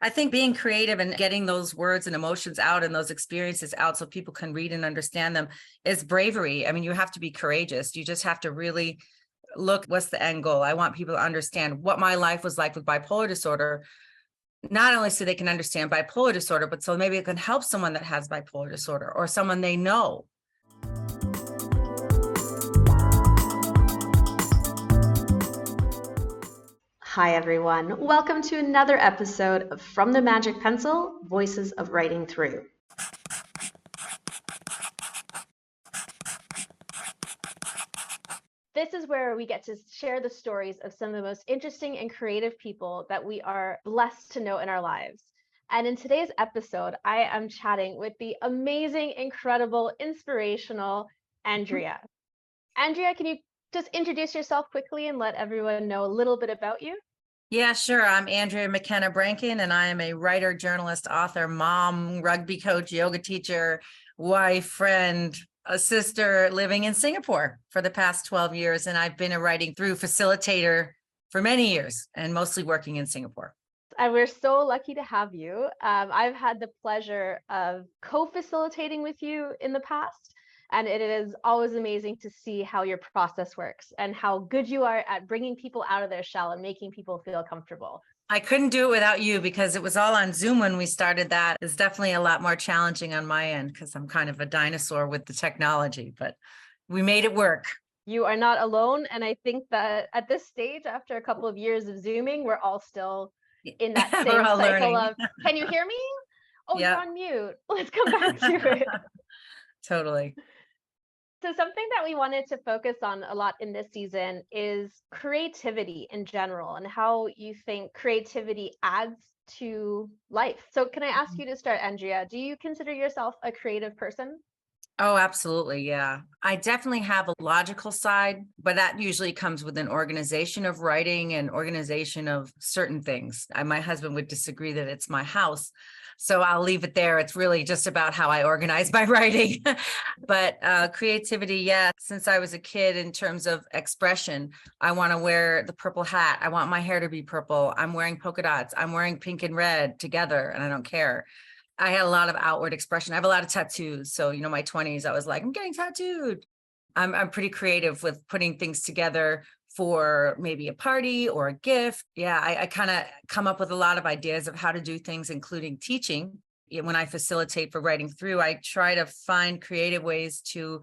I think being creative and getting those words and emotions out and those experiences out so people can read and understand them is bravery. I mean, you have to be courageous. You just have to really look, what's the end goal? I want people to understand what my life was like with bipolar disorder, not only so they can understand bipolar disorder, but so maybe it can help someone that has bipolar disorder or someone they know. Hi, everyone. Welcome to another episode of From the Magic Pencil, Voices of Writing Through. This is where we get to share the stories of some of the most interesting and creative people that we are blessed to know in our lives. And in today's episode, I am chatting with the amazing, incredible, inspirational Andrea. Andrea, can you just introduce yourself quickly and let everyone know a little bit about you? Yeah, sure. I'm Andrea McKenna Brankin, and I am a writer, journalist, author, mom, rugby coach, yoga teacher, wife, friend, a sister living in Singapore for the past 12 years. And I've been a writing through facilitator for many years and mostly working in Singapore. And we're so lucky to have you. I've had the pleasure of co-facilitating with you in the past, and it is always amazing to see how your process works and how good you are at bringing people out of their shell and making people feel comfortable. I couldn't do it without you because it was all on Zoom when we started that. It's definitely a lot more challenging on my end because I'm kind of a dinosaur with the technology, but we made it work. You are not alone. And I think that at this stage, after a couple of years of Zooming, we're all still in that same cycle learning. of, can you hear me? Oh, Yep. You're on mute. Let's come back to it. Totally. So something that we wanted to focus on a lot in this season is creativity in general and how you think creativity adds to life. So can I ask you to start, Andrea? Do you consider yourself a creative person? Oh, absolutely. Yeah. I definitely have a logical side, but that usually comes with an organization of writing and organization of certain things. My husband would disagree that it's my house. So I'll leave it there. It's really just about how I organize my writing. But creativity, yeah, since I was a kid, in terms of expression, I want to wear the purple hat. I want my hair to be purple. I'm wearing polka dots. I'm wearing pink and red together, and I don't care. I had a lot of outward expression. I have a lot of tattoos. So, my 20s, I was like, I'm getting tattooed. I'm pretty creative with putting things together for maybe a party or a gift. Yeah, I kind of come up with a lot of ideas of how to do things, including teaching. When I facilitate for writing through, I try to find creative ways to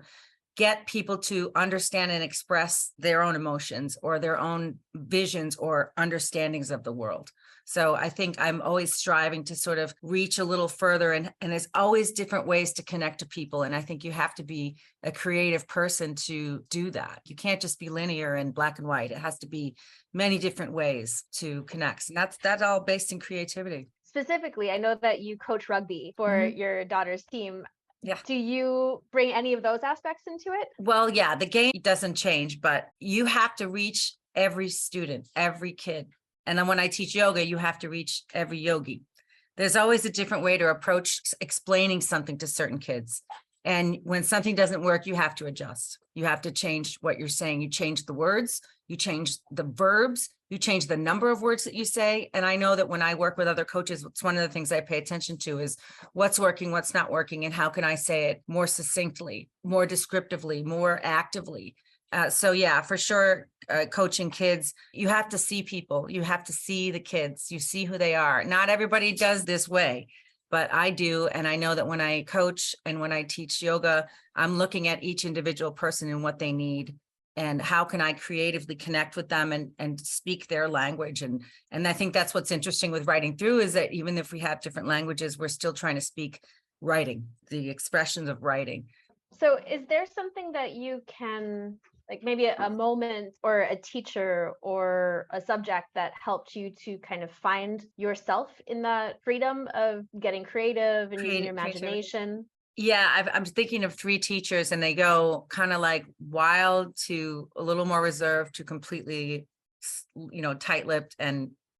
get people to understand and express their own emotions or their own visions or understandings of the world. So I think I'm always striving to sort of reach a little further, and there's always different ways to connect to people. And I think you have to be a creative person to do that. You can't just be linear and black and white. It has to be many different ways to connect. And that's all based in creativity. Specifically, I know that you coach rugby for your daughter's team. Yeah. Do you bring any of those aspects into it? Well, yeah, the game doesn't change, but you have to reach every student, every kid. And then when I teach yoga, you have to reach every yogi. There's always a different way to approach explaining something to certain kids. And when something doesn't work, you have to adjust. You have to change what you're saying. You change the words, you change the verbs, you change the number of words that you say. And I know that when I work with other coaches, it's one of the things I pay attention to is what's working, what's not working, and how can I say it more succinctly, more descriptively, more actively. So yeah, for sure, coaching kids, you have to see people, you have to see the kids, you see who they are. Not everybody does this way, but I do. And I know that when I coach and when I teach yoga, I'm looking at each individual person and what they need and how can I creatively connect with them and speak their language. And I think that's what's interesting with writing through is that even if we have different languages, we're still trying to speak writing, the expressions of writing. So is there something that you can, like maybe a moment or a teacher or a subject that helped you to kind of find yourself in that freedom of getting creative and using your imagination? Yeah, I'm thinking of 3 teachers, and they go kind of like wild to a little more reserved to completely, tight-lipped.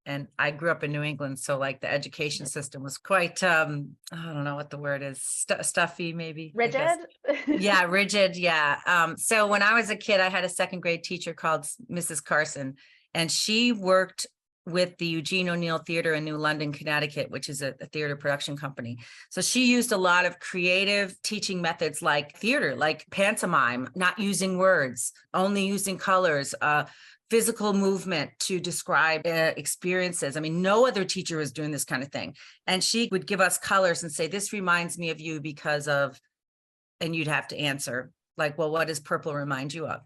And I grew up in New England, so like the education system was quite, I don't know what the word is, stuffy, maybe. Rigid? Yeah, rigid. Yeah. So when I was a kid, I had a second grade teacher called Mrs. Carson, and she worked with the Eugene O'Neill Theater in New London, Connecticut, which is a theater production company. So she used a lot of creative teaching methods like theater, like pantomime, not using words, only using colors, physical movement to describe experiences. I mean, no other teacher was doing this kind of thing. And she would give us colors and say, this reminds me of you because of, and you'd have to answer like, well, what does purple remind you of,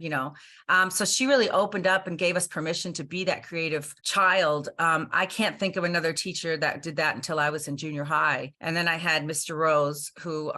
so she really opened up and gave us permission to be that creative child. I can't think of another teacher that did that until I was in junior high. And then I had Mr. Rose, who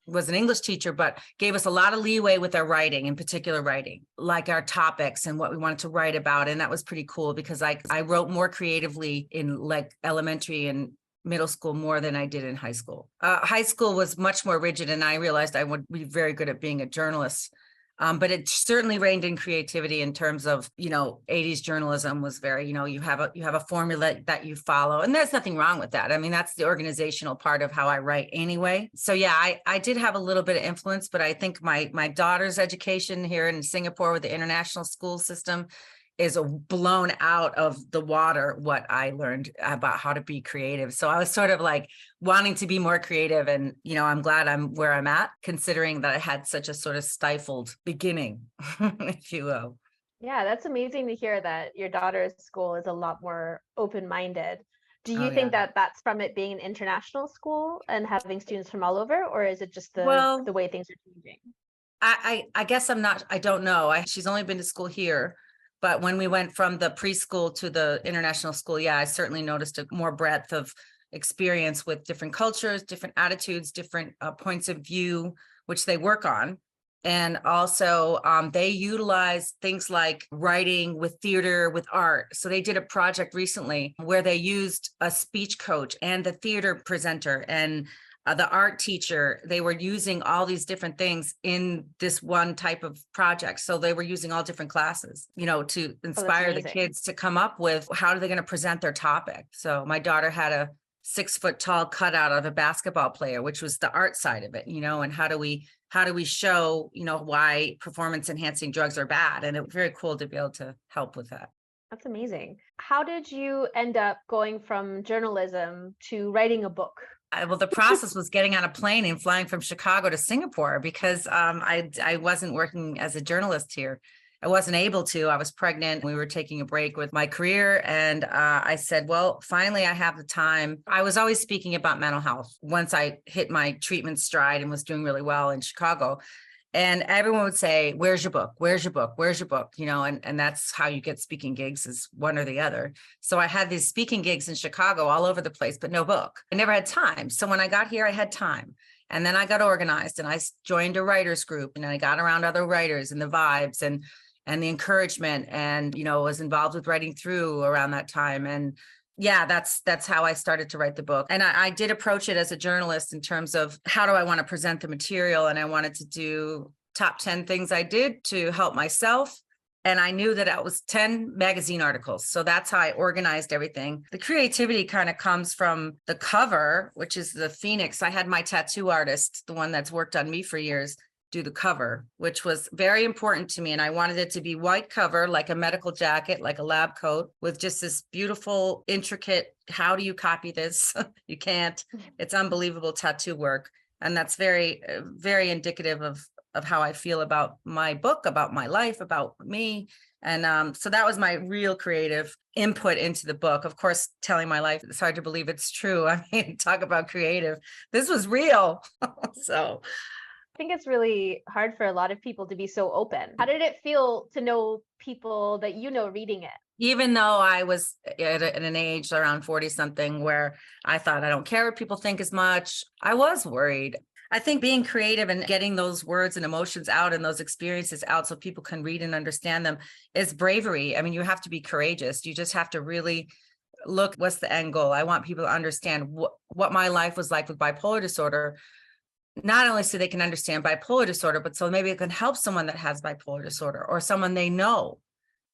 was an English teacher, but gave us a lot of leeway with our writing, in particular writing, like our topics and what we wanted to write about. And that was pretty cool because I wrote more creatively in like elementary and middle school more than I did in high school. High school was much more rigid, and I realized I would be very good at being a journalist. But it certainly reigned in creativity in terms of, 80s journalism was very, you have a formula that you follow, and there's nothing wrong with that. I mean, that's the organizational part of how I write anyway. So yeah, I did have a little bit of influence, but I think my daughter's education here in Singapore with the international school system is blown out of the water what I learned about how to be creative. So I was sort of like wanting to be more creative. And, I'm glad I'm where I'm at, considering that I had such a sort of stifled beginning, if you will. Yeah, that's amazing to hear that your daughter's school is a lot more open-minded. Do you think that that's from it being an international school and having students from all over, or is it just the way things are changing? I guess I don't know. She's only been to school here. But when we went from the preschool to the international school, yeah, I certainly noticed a more breadth of experience with different cultures, different attitudes, different points of view, which they work on. And also they utilize things like writing with theater, with art. So they did a project recently where they used a speech coach and the theater presenter and the art teacher. They were using all these different things in this one type of project. So they were using all different classes, to inspire the kids to come up with how are they going to present their topic. So my daughter had a 6-foot tall cutout of a basketball player, which was the art side of it, and how do we show, why performance enhancing drugs are bad. And it was very cool to be able to help with that. That's amazing. How did you end up going from journalism to writing a book? Well, the process was getting on a plane and flying from Chicago to Singapore because I wasn't working as a journalist here. I wasn't able to. I was pregnant. We were taking a break with my career. And I said, well, finally, I have the time. I was always speaking about mental health once I hit my treatment stride and was doing really well in Chicago. And everyone would say, where's your book? Where's your book? Where's your book? And that's how you get speaking gigs, is one or the other. So I had these speaking gigs in Chicago all over the place, but no book. I never had time. So when I got here, I had time. And then I got organized and I joined a writers group, and I got around other writers and the vibes and the encouragement, and, was involved with writing through around that time. And yeah, that's how I started to write the book. And I did approach it as a journalist in terms of how do I want to present the material? And I wanted to do top 10 things I did to help myself. And I knew that it was 10 magazine articles. So that's how I organized everything. The creativity kind of comes from the cover, which is the Phoenix. I had my tattoo artist, the one that's worked on me for years, do the cover, which was very important to me. And I wanted it to be white cover, like a medical jacket, like a lab coat, with just this beautiful, intricate, how do you copy this? You can't. It's unbelievable tattoo work. And that's very, very indicative of how I feel about my book, about my life, about me. And so that was my real creative input into the book. Of course, telling my life, it's hard to believe it's true. I mean, talk about creative. This was real. So I think it's really hard for a lot of people to be so open. How did it feel to know people that reading it? Even though I was at an age around 40 something where I thought I don't care what people think as much, I was worried. I think being creative and getting those words and emotions out and those experiences out so people can read and understand them is bravery. I mean, you have to be courageous. You just have to really look, what's the end goal? I want people to understand what my life was like with bipolar disorder, not only so they can understand bipolar disorder, but so maybe it can help someone that has bipolar disorder or someone they know.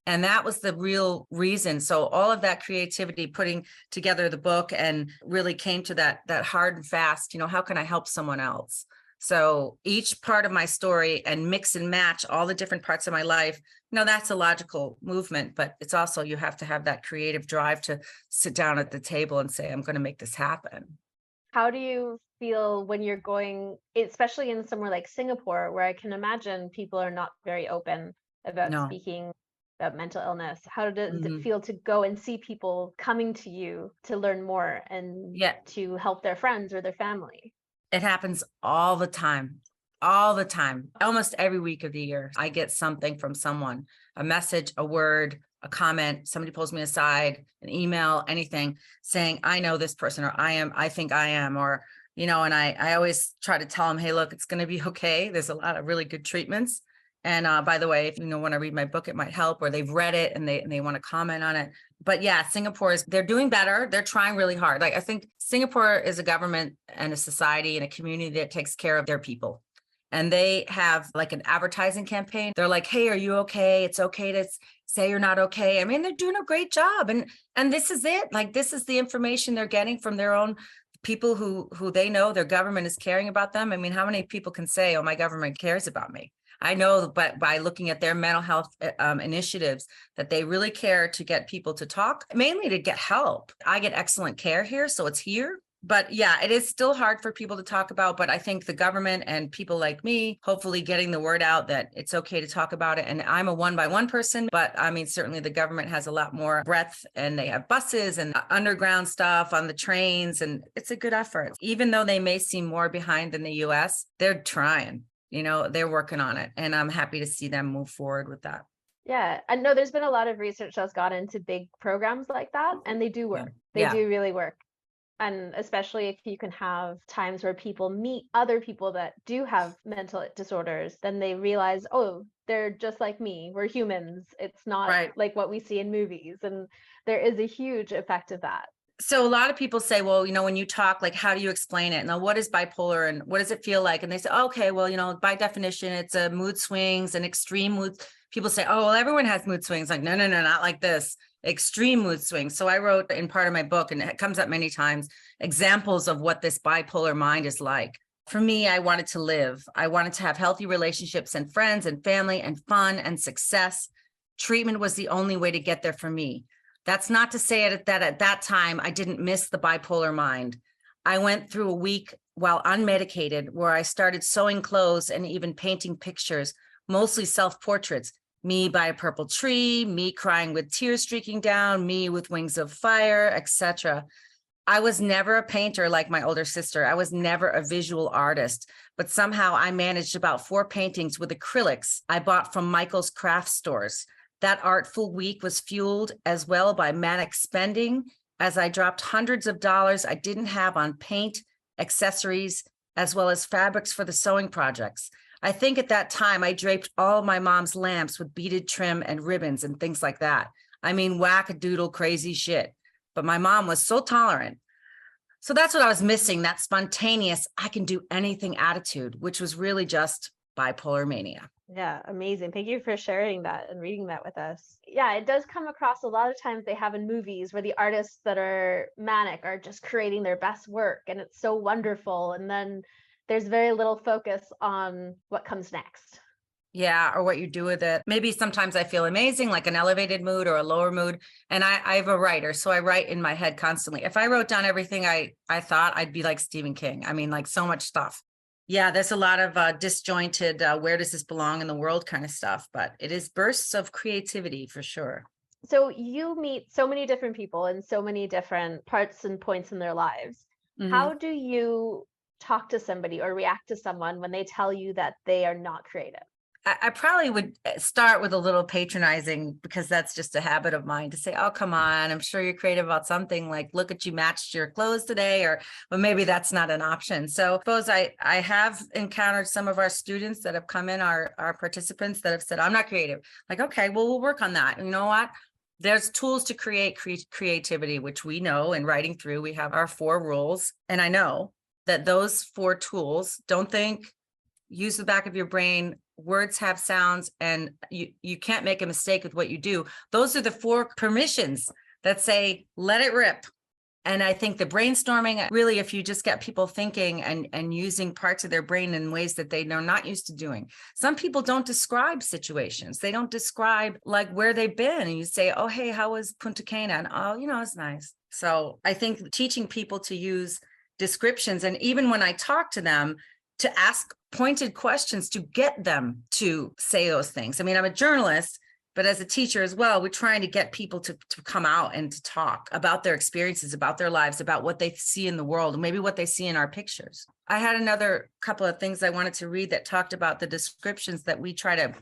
And that was the real reason. So all of that creativity, putting together the book, and really came to that hard and fast, how can I help someone else? So each part of my story and mix and match all the different parts of my life, that's a logical movement, but it's also, you have to have that creative drive to sit down at the table and say, I'm going to make this happen. How do you feel when you're going, especially in somewhere like Singapore, where I can imagine people are not very open about No. speaking about mental illness? How does it Mhm. feel to go and see people coming to you to learn more and Yeah. to help their friends or their family? It happens all the time, all the time. Almost every week of the year, I get something from someone, a message, a word, a comment, somebody pulls me aside, an email, anything saying, I know this person, or I think I am, or, and I always try to tell them, hey, look, it's going to be okay. There's a lot of really good treatments. And by the way, if want to read my book, it might help, or they've read it and they want to comment on it. But yeah, they're doing better. They're trying really hard. Like, I think Singapore is a government and a society and a community that takes care of their people. And they have like an advertising campaign. They're like, hey, are you okay? It's okay to say you're not okay. I mean, they're doing a great job. And this is it. Like, this is the information they're getting from their own people who they know their government is caring about them. I mean, how many people can say, oh, my government cares about me? I know, but by looking at their mental health initiatives, that they really care to get people to talk, mainly to get help. I get excellent care here, so it's here. But yeah, it is still hard for people to talk about. But I think the government and people like me, hopefully getting the word out that it's okay to talk about it. And I'm a 1-by-1 person, but I mean, certainly the government has a lot more breadth, and they have buses and underground stuff on the trains. And it's a good effort. Even though they may seem more behind than the US, they're trying. They're working on it, and I'm happy to see them move forward with that. Yeah, I know there's been a lot of research that's gone into big programs like that, and they do Yeah. work. They Yeah. do really work. And especially if you can have times where people meet other people that do have mental disorders, then they realize, oh, they're just like me. We're humans. It's not Right. like what we see in movies. And there is a huge effect of that. So a lot of people say, well, when you talk, like, how do you explain it? Now, what is bipolar and what does it feel like? And they say, okay, well, by definition, it's a mood swings and extreme mood. People say, oh, well, everyone has mood swings. Like, no, not like this. Extreme mood swings. So I wrote in part of my book, and it comes up many times, examples of what this bipolar mind is like. For me, I wanted to live. I wanted to have healthy relationships and friends and family and fun and success. Treatment was the only way to get there for me. That's not to say that at that time, I didn't miss the bipolar mind. I went through a week while unmedicated where I started sewing clothes and even painting pictures, mostly self-portraits. Me by a purple tree, me crying with tears streaking down, me with wings of fire, etc. I was never a painter like my older sister. I was never a visual artist, but somehow I managed about 4 paintings with acrylics I bought from Michael's craft stores. That artful week was fueled as well by manic spending, as I dropped hundreds of dollars I didn't have on paint, accessories, as well as fabrics for the sewing projects. I think at that time I draped all my mom's lamps with beaded trim and ribbons and things like that. I mean, wackadoodle crazy shit. But my mom was so tolerant. So that's what I was missing, that spontaneous, I can do anything attitude, which was really just bipolar mania. Yeah, amazing. Thank you for sharing that and reading that with us. Yeah, it does come across a lot of times they have in movies where the artists that are manic are just creating their best work and it's so wonderful. And then there's very little focus on what comes next. Yeah, or what you do with it. Maybe sometimes I feel amazing, like an elevated mood or a lower mood. And I have a writer, so I write in my head constantly. If I wrote down everything I thought, I'd be like Stephen King. I mean, like, so much stuff. Yeah, there's a lot of disjointed, where does this belong in the world kind of stuff, but it is bursts of creativity for sure. So you meet so many different people in so many different parts and points in their lives. Mm-hmm. How do you talk to somebody or react to someone when they tell you that they are not creative? I probably would start with a little patronizing, because that's just a habit of mine to say, oh, come on, I'm sure you're creative about something, like, look at you matched your clothes today, but maybe that's not an option. So I suppose I have encountered some of our students that have come in, our participants that have said, I'm not creative. Like, okay, well, we'll work on that. And you know what? There's tools to create creativity, which we know in writing through, we have our 4 rules. And I know that those 4 tools, don't think, use the back of your brain. Words have sounds, and you can't make a mistake with what you do. Those are the 4 permissions that say, let it rip. And I think the brainstorming, really, if you just get people thinking and using parts of their brain in ways that they are not used to doing. Some people don't describe situations. They don't describe like where they've been. And you say, oh, hey, how was Punta Cana? And oh, it's nice. So I think teaching people to use descriptions, and even when I talk to them, to ask pointed questions to get them to say those things. I mean, I'm a journalist, but as a teacher as well, we're trying to get people to come out and to talk about their experiences, about their lives, about what they see in the world, and maybe what they see in our pictures. I had another couple of things I wanted to read that talked about the descriptions that we try to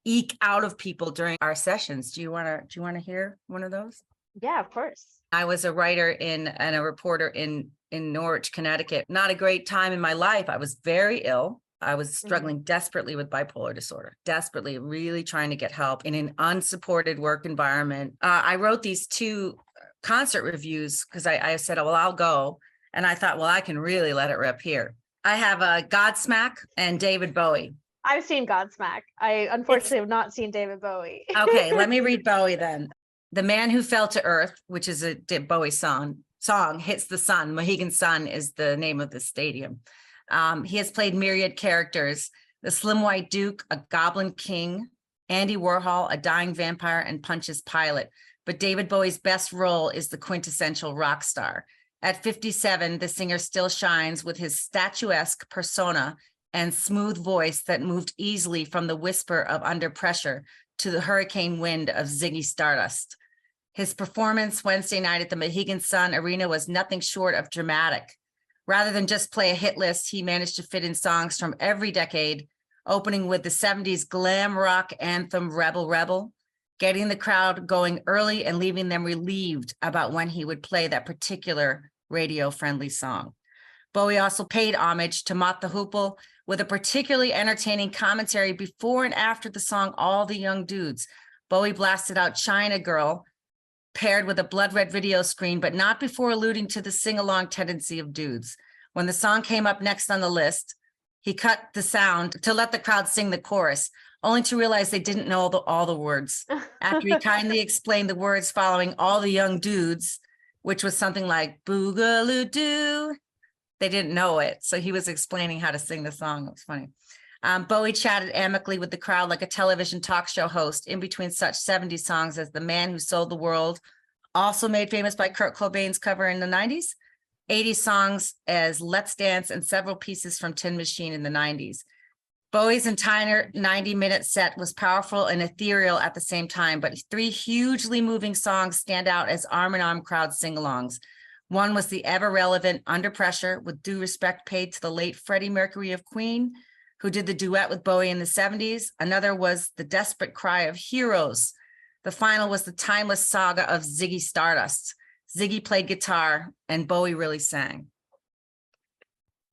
eke out of people during our sessions. Do you want to hear one of those? Yeah, of course. I was a writer and a reporter in Norwich, Connecticut. Not a great time in my life. I was very ill. I was struggling desperately with bipolar disorder, desperately, really trying to get help in an unsupported work environment. I wrote these 2 concert reviews because I said, well, I'll go. And I thought, well, I can really let it rip here. I have Godsmack and David Bowie. I've seen Godsmack. I unfortunately have not seen David Bowie. Okay, let me read Bowie then. The Man Who Fell to Earth, which is a Bowie song, Hits the Sun. Mohegan Sun is the name of the stadium. He has played myriad characters: the Slim White Duke, a Goblin King, Andy Warhol, a dying vampire, and Punch's pilot. But David Bowie's best role is the quintessential rock star. At 57, the singer still shines with his statuesque persona and smooth voice that moved easily from the whisper of Under Pressure to the hurricane wind of Ziggy Stardust. His performance Wednesday night at the Mohegan Sun Arena was nothing short of dramatic. Rather than just play a hit list, he managed to fit in songs from every decade, opening with the 70s glam rock anthem Rebel Rebel, getting the crowd going early and leaving them relieved about when he would play that particular radio-friendly song. Bowie also paid homage to Mott the Hoople with a particularly entertaining commentary before and after the song All the Young Dudes. Bowie blasted out China Girl, paired with a blood red video screen, but not before alluding to the sing-along tendency of dudes. When the song came up next on the list, he cut the sound to let the crowd sing the chorus, only to realize they didn't know all the words. After he kindly explained the words following All the Young Dudes, which was something like Boogaloo-doo, they didn't know it. So he was explaining how to sing the song. It was funny. Bowie chatted amicably with the crowd like a television talk show host in between such 70s songs as The Man Who Sold the World, also made famous by Kurt Cobain's cover in the 90s, 80s songs as Let's Dance, and several pieces from Tin Machine in the 90s. Bowie's entire 90-minute set was powerful and ethereal at the same time, but 3 hugely moving songs stand out as arm-in-arm crowd sing-alongs. One was the ever-relevant Under Pressure, with due respect paid to the late Freddie Mercury of Queen, who did the duet with Bowie in the 70s. Another was the desperate cry of Heroes. The final was the timeless saga of Ziggy Stardust. Ziggy played guitar and Bowie really sang.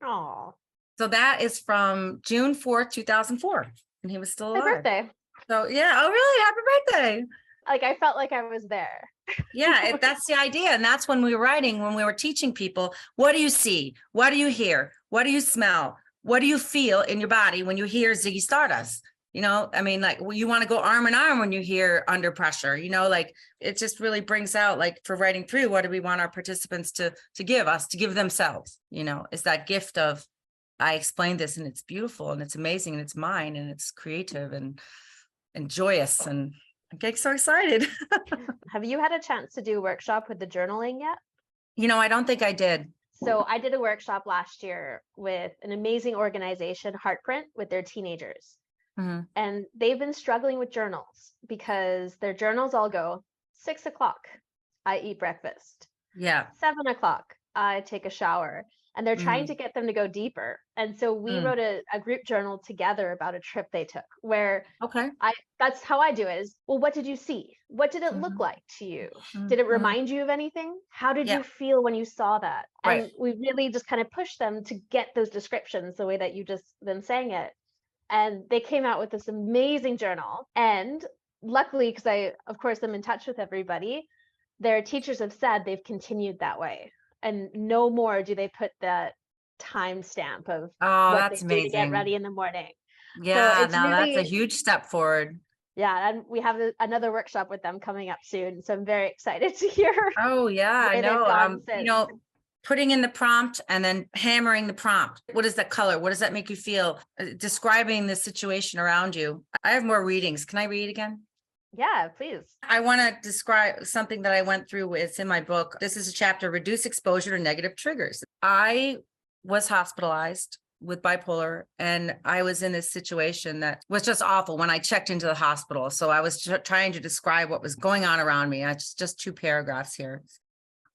Oh. So that is from June 4th, 2004, and he was still alive. My birthday. So yeah, oh really? Happy birthday. Like I felt like I was there. Yeah, that's the idea. And that's when we were writing, when we were teaching people, what do you see? What do you hear? What do you smell? What do you feel in your body when you hear Ziggy Stardust? I mean, like, you want to go arm in arm when you hear Under Pressure, like it just really brings out, like, for writing through, what do we want our participants to give themselves, is that gift of, I explained this and it's beautiful and it's amazing and it's mine and it's creative and joyous, and I get so excited. Have you had a chance to do a workshop with the journaling yet? I don't think I did. So I did a workshop last year with an amazing organization, Heartprint, with their teenagers. Mm-hmm. And they've been struggling with journals because their journals all go 6 o'clock, I eat breakfast. Yeah. 7 o'clock, I take a shower. And they're trying to get them to go deeper. And so we wrote a group journal together about a trip they took, where that's how I do it is, well, what did you see? What did it look like to you? Did it remind you of anything? How did you feel when you saw that? Right. And we really just kind of pushed them to get those descriptions the way that you just been saying it. And they came out with this amazing journal. And luckily, because I, of course, am in touch with everybody, their teachers have said they've continued that way. And no more do they put that timestamp of what that's they do to get amazing. ready in the morning. Yeah, so it's now really, that's a huge step forward. Yeah, and we have another workshop with them coming up soon, so I'm very excited to hear Oh yeah, I where they've know. gone since. Putting in the prompt and then hammering the prompt. What is that color? What does that make you feel? Describing the situation around you. I have more readings. Can I read again? Yeah, please. I want to describe something that I went through. It's in my book. This is a chapter, Reduce Exposure to Negative Triggers. I was hospitalized with bipolar, and I was in this situation that was just awful when I checked into the hospital. So I was trying to describe what was going on around me. I just 2 paragraphs here.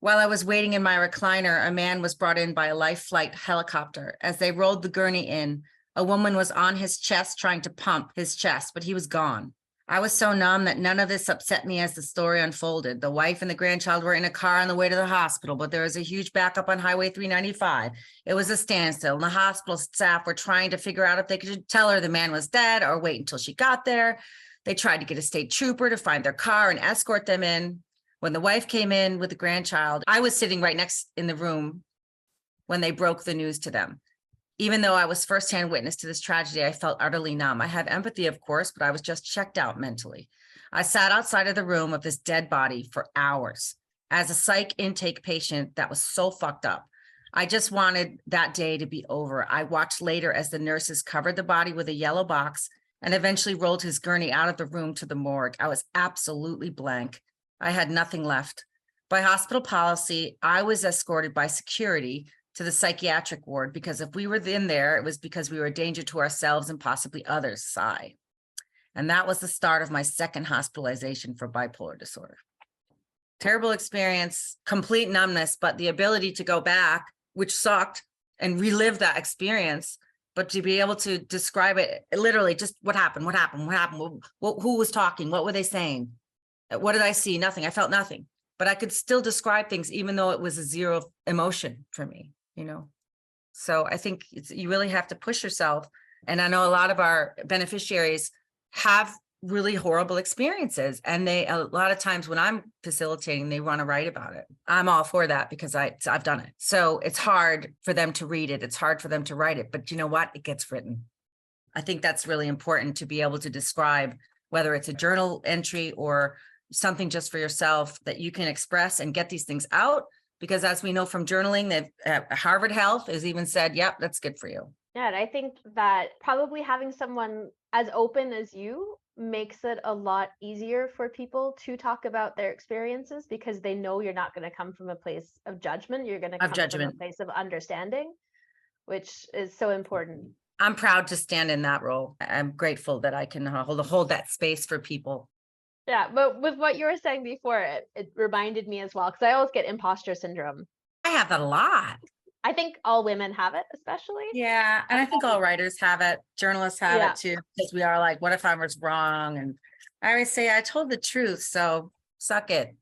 While I was waiting in my recliner, a man was brought in by a life flight helicopter. As they rolled the gurney in, a woman was on his chest trying to pump his chest, but he was gone. I was so numb that none of this upset me as the story unfolded. The wife and the grandchild were in a car on the way to the hospital, but there was a huge backup on Highway 395. It was a standstill, and the hospital staff were trying to figure out if they could tell her the man was dead or wait until she got there. They tried to get a state trooper to find their car and escort them in. When the wife came in with the grandchild, I was sitting right next in the room when they broke the news to them. Even though I was firsthand witness to this tragedy, I felt utterly numb. I had empathy, of course, but I was just checked out mentally. I sat outside of the room of this dead body for hours. As a psych intake patient, that was so fucked up. I just wanted that day to be over. I watched later as the nurses covered the body with a yellow box and eventually rolled his gurney out of the room to the morgue. I was absolutely blank. I had nothing left. By hospital policy, I was escorted by security to the psychiatric ward because if we were in there, it was because we were a danger to ourselves and possibly others. Sigh. And that was the start of my second hospitalization for bipolar disorder. Terrible experience, complete numbness, but the ability to go back, which sucked, and relive that experience, but to be able to describe it literally, just what happened, who was talking, what were they saying? What did I see? Nothing. I felt nothing, but I could still describe things, even though it was a zero emotion for me, So I think you really have to push yourself. And I know a lot of our beneficiaries have really horrible experiences. And a lot of times when I'm facilitating, they want to write about it. I'm all for that because I've done it. So it's hard for them to read it. It's hard for them to write it, but you know what? It gets written. I think that's really important to be able to describe, whether it's a journal entry or something just for yourself that you can express and get these things out. Because as we know from journaling, that Harvard Health has even said, yep, that's good for you. Yeah, and I think that probably having someone as open as you makes it a lot easier for people to talk about their experiences because they know you're not going to come from a place of judgment. You're going to come from a place of understanding, which is so important. I'm proud to stand in that role. I'm grateful that I can hold that space for people. Yeah, but with what you were saying before, it reminded me as well, because I always get imposter syndrome. I have that a lot. I think all women have it, especially. Yeah, and I think all writers have it. Journalists have it too, because we are like, what if I was wrong? And I always say, I told the truth, so suck it.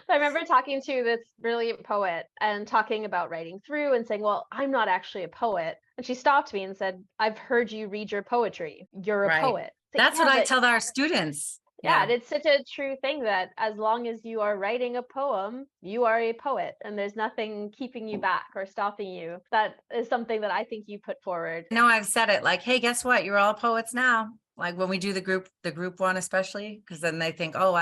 I remember talking to this brilliant poet and talking about writing through and saying, well, I'm not actually a poet. And she stopped me and said, I've heard you read your poetry. You're a poet. Like, that's what I tell our students. Yeah, and it's such a true thing that as long as you are writing a poem, you are a poet and there's nothing keeping you back or stopping you. That is something that I think you put forward. No, I've said it like, hey, guess what? You're all poets now. Like when we do the group one, especially, because then they think, oh,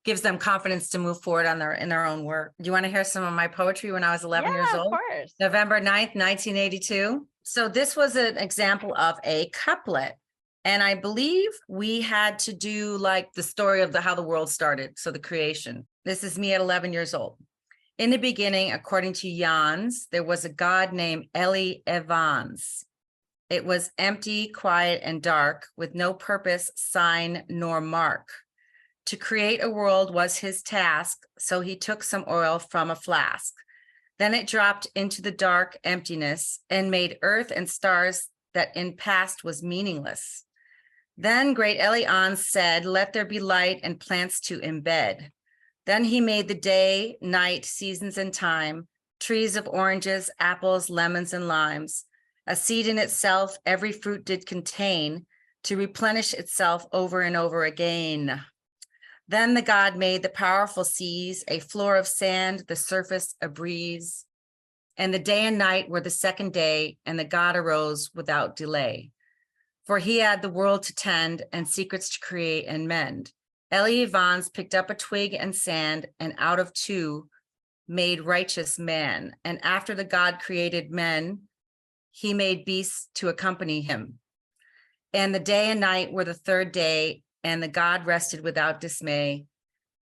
gives them confidence to move forward in their own work. Do you want to hear some of my poetry when I was 11 years old? Of course. November 9th, 1982. So this was an example of a couplet. And I believe we had to do like the story of how the world started. So the creation. This is me at 11 years old. In the beginning, according to Jans, there was a god named Eli Evans. It was empty, quiet, and dark, with no purpose, sign, nor mark. To create a world was his task, so he took some oil from a flask. Then it dropped into the dark emptiness and made earth and stars that in past was meaningless. Then great Elion said, let there be light and plants to embed. Then he made the day, night, seasons, and time, trees of oranges, apples, lemons, and limes. A seed in itself, every fruit did contain, to replenish itself over and over again. Then the god made the powerful seas, a floor of sand, the surface a breeze. And the day and night were the second day, and the god arose without delay. for he had the world to tend and secrets to create and mend. Eli Evans picked up a twig and sand, and out of two made righteous man. And after the God created men, he made beasts to accompany him. And the day and night were the third day, and the God rested without dismay.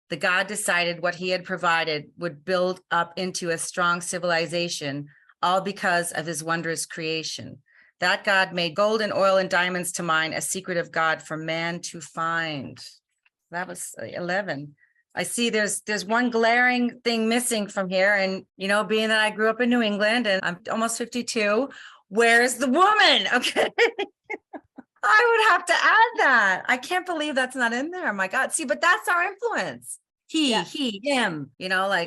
The God decided what he had provided would build up into a strong civilization, all because of his wondrous creation. That God made gold and oil and diamonds to mine, a secret of God for man to find. That was 11. I see there's one glaring thing missing from here. And, being that I grew up in New England and I'm almost 52, where's the woman? Okay. I would have to add that. I can't believe that's not in there. My God. See, but that's our influence. He, him,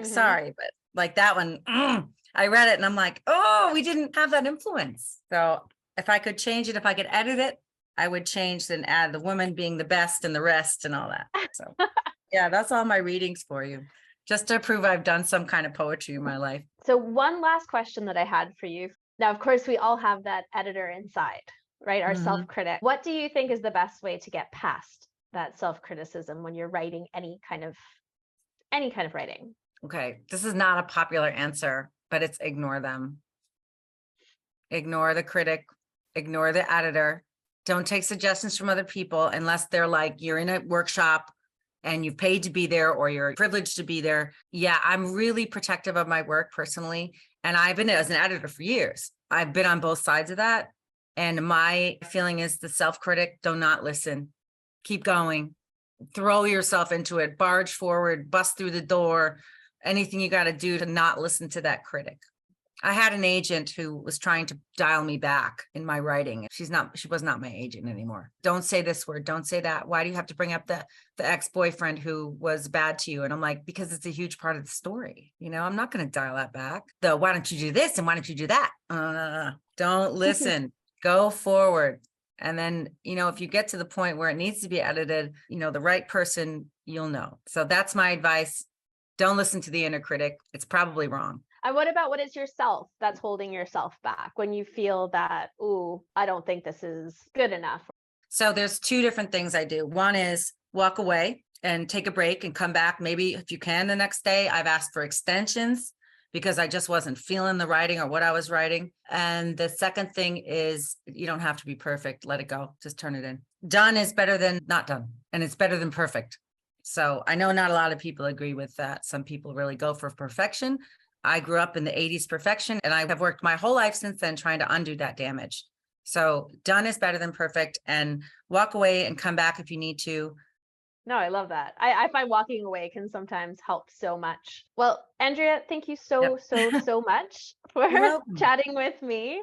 sorry, but like that one, I read it and I'm like, oh, we didn't have that influence. So if I could change it, if I could edit it, I would change and add the woman being the best and the rest and all that. So yeah, that's all my readings for you, just to prove I've done some kind of poetry in my life. So one last question that I had for you. Now, of course, we all have that editor inside, right? Our self-critic. What do you think is the best way to get past that self-criticism when you're writing any kind of writing? Okay, this is not a popular answer, but it's ignore them. Ignore the critic, ignore the editor. Don't take suggestions from other people unless they're like, you're in a workshop and you've paid to be there or you're privileged to be there. Yeah, I'm really protective of my work personally. And I've been as an editor for years. I've been on both sides of that. And my feeling is the self-critic, do not listen. Keep going. Throw yourself into it, barge forward, bust through the door, anything you got to do to not listen to that critic. I had an agent who was trying to dial me back in my writing. She was not my agent anymore. Don't say this word. Don't say that. Why do you have to bring up the ex-boyfriend who was bad to you? And I'm like, because it's a huge part of the story. I'm not going to dial that back. Why don't you do this? And why don't you do that? Don't listen. Go forward. And then, if you get to the point where it needs to be edited, the right person, you'll know. So that's my advice. Don't listen to the inner critic. It's probably wrong. And what about what is yourself that's holding yourself back when you feel that, ooh, I don't think this is good enough? So there's two different things I do. One is walk away and take a break and come back. Maybe if you can the next day. I've asked for extensions because I just wasn't feeling the writing or what I was writing. And the second thing is you don't have to be perfect. Let it go. Just turn it in. Done is better than not done. And it's better than perfect. So I know not a lot of people agree with that. Some people really go for perfection. I grew up in the 80s perfection, and I have worked my whole life since then trying to undo that damage. So done is better than perfect, and walk away and come back if you need to. No, I love that. I find walking away can sometimes help so much. Well, Andrea, thank you so much for chatting with me.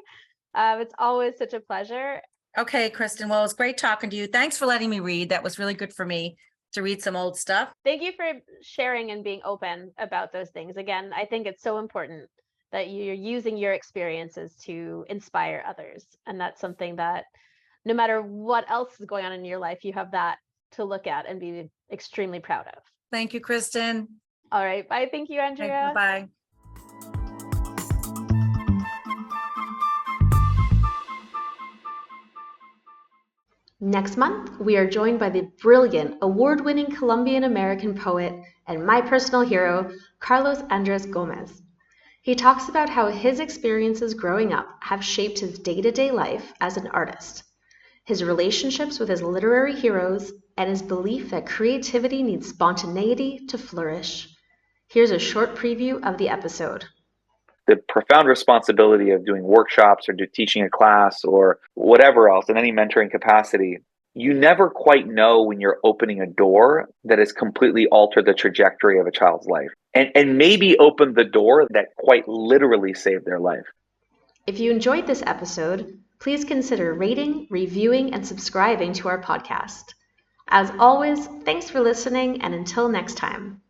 It's always such a pleasure. Okay, Kristin. Well, it's great talking to you. Thanks for letting me read. That was really good for me to read some old stuff. Thank you for sharing and being open about those things. Again, I think it's so important that you're using your experiences to inspire others. And that's something that no matter what else is going on in your life, you have that to look at and be extremely proud of. Thank you, Kristin. All right. Bye. Thank you, Andrea. Bye. Next month, we are joined by the brilliant, award-winning Colombian-American poet and my personal hero, Carlos Andres Gomez. He talks about how his experiences growing up have shaped his day-to-day life as an artist, his relationships with his literary heroes, and his belief that creativity needs spontaneity to flourish. Here's a short preview of the episode. The profound responsibility of doing workshops or teaching a class or whatever else in any mentoring capacity, you never quite know when you're opening a door that has completely altered the trajectory of a child's life and maybe opened the door that quite literally saved their life. If you enjoyed this episode, please consider rating, reviewing, and subscribing to our podcast. As always, thanks for listening, and until next time.